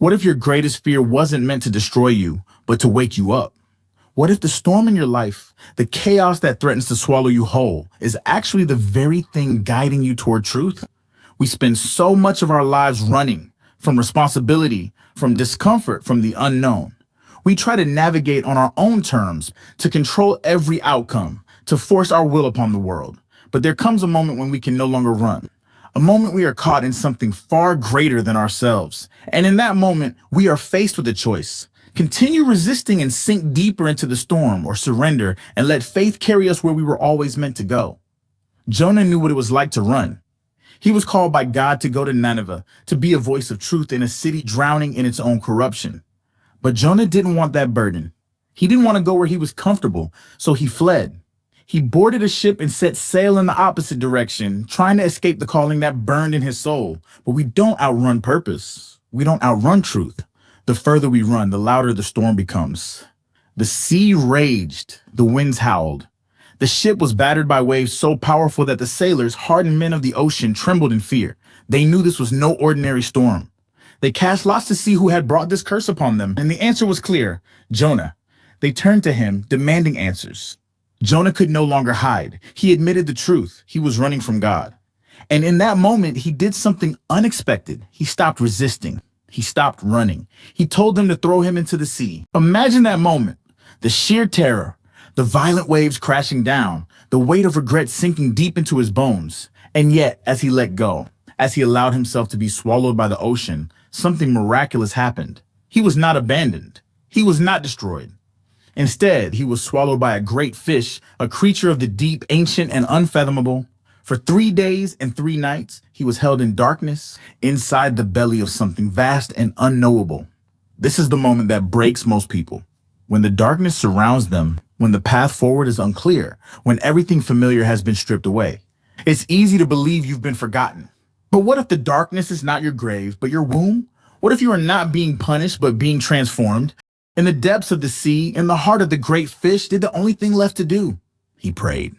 What if your greatest fear wasn't meant to destroy you, but to wake you up? What if the storm in your life, the chaos that threatens to swallow you whole, is actually the very thing guiding you toward truth? We spend so much of our lives running from responsibility, from discomfort, from the unknown. We try to navigate on our own terms, to control every outcome, to force our will upon the world. But there comes a moment when we can no longer run. A moment we are caught in something far greater than ourselves. And in that moment, we are faced with a choice. Continue resisting and sink deeper into the storm, or surrender and let faith carry us where we were always meant to go. Jonah knew what it was like to run. He was called by God to go to Nineveh, to be a voice of truth in a city drowning in its own corruption. But Jonah didn't want that burden. He didn't want to go where he was comfortable, so he fled. He boarded a ship and set sail in the opposite direction, trying to escape the calling that burned in his soul. But we don't outrun purpose. We don't outrun truth. The further we run, the louder the storm becomes. The sea raged, the winds howled. The ship was battered by waves so powerful that the sailors, hardened men of the ocean, trembled in fear. They knew this was no ordinary storm. They cast lots to see who had brought this curse upon them, and the answer was clear: Jonah. They turned to him, demanding answers. Jonah could no longer hide. He admitted the truth. He was running from God. And in that moment, he did something unexpected. He stopped resisting. He stopped running. He told them to throw him into the sea. Imagine that moment. The sheer terror, the violent waves crashing down, the weight of regret sinking deep into his bones. And yet, as he let go, as he allowed himself to be swallowed by the ocean, something miraculous happened. He was not abandoned. He was not destroyed. Instead, he was swallowed by a great fish, a creature of the deep, ancient, and unfathomable. For 3 days and 3 nights, he was held in darkness, inside the belly of something vast and unknowable. This is the moment that breaks most people. When the darkness surrounds them, when the path forward is unclear, when everything familiar has been stripped away. It's easy to believe you've been forgotten. But what if the darkness is not your grave, but your womb? What if you are not being punished, but being transformed? In the depths of the sea, in the heart of the great fish, did the only thing left to do. He prayed.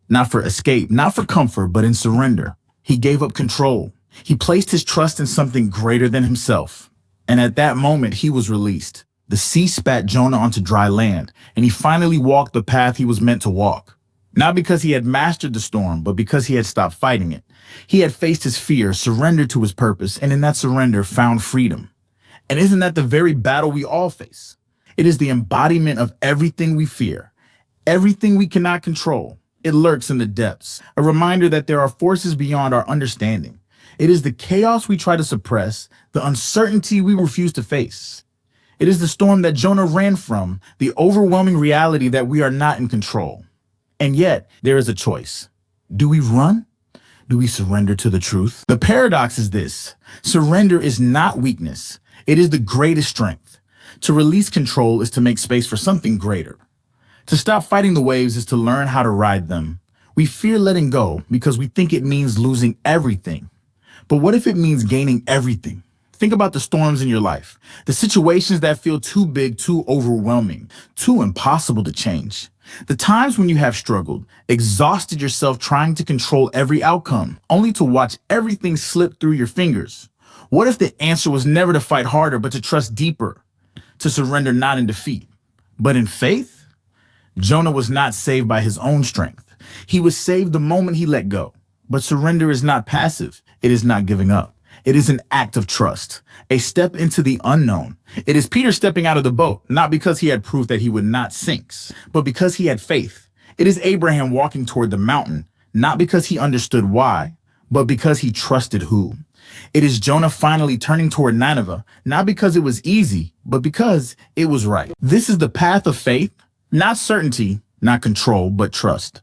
Not for escape, not for comfort, but in surrender. He gave up control. He placed his trust in something greater than himself. And at that moment, he was released. The sea spat Jonah onto dry land, and he finally walked the path he was meant to walk. Not because he had mastered the storm, but because he had stopped fighting it. He had faced his fear, surrendered to his purpose, and in that surrender found freedom. And isn't that the very battle we all face? It is the embodiment of everything we fear, everything we cannot control. It lurks in the depths, a reminder that there are forces beyond our understanding. It is the chaos we try to suppress, the uncertainty we refuse to face. It is the storm that Jonah ran from, the overwhelming reality that we are not in control. And yet, there is a choice. Do we run? Do we surrender to the truth? The paradox is this: surrender is not weakness. It is the greatest strength. To release control is to make space for something greater. To stop fighting the waves is to learn how to ride them. We fear letting go because we think it means losing everything. But what if it means gaining everything? Think about the storms in your life, the situations that feel too big, too overwhelming, too impossible to change. The times when you have struggled, exhausted yourself trying to control every outcome, only to watch everything slip through your fingers. What if the answer was never to fight harder, but to trust deeper? To surrender not in defeat, but in faith? Jonah was not saved by his own strength. He was saved the moment he let go. But surrender is not passive. It is not giving up. It is an act of trust, a step into the unknown. It is Peter stepping out of the boat, not because he had proof that he would not sink, but because he had faith. It is Abraham walking toward the mountain, not because he understood why, but because he trusted who. It is Jonah finally turning toward Nineveh, not because it was easy, but because it was right. This is the path of faith, not certainty, not control, but trust.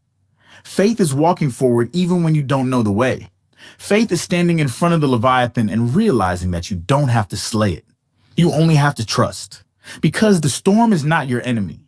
Faith is walking forward even when you don't know the way. Faith is standing in front of the Leviathan and realizing that you don't have to slay it. You only have to trust. Because the storm is not your enemy.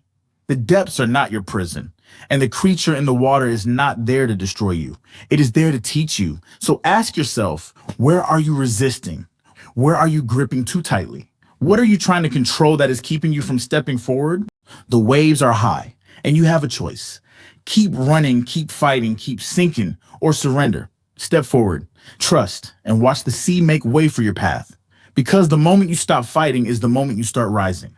The depths are not your prison. And the creature in the water is not there to destroy you. It is there to teach you. So ask yourself, where are you resisting? Where are you gripping too tightly? What are you trying to control that is keeping you from stepping forward? The waves are high, and you have a choice. Keep running, keep fighting, keep sinking, or surrender. Step forward, trust, and watch the sea make way for your path. Because the moment you stop fighting is the moment you start rising.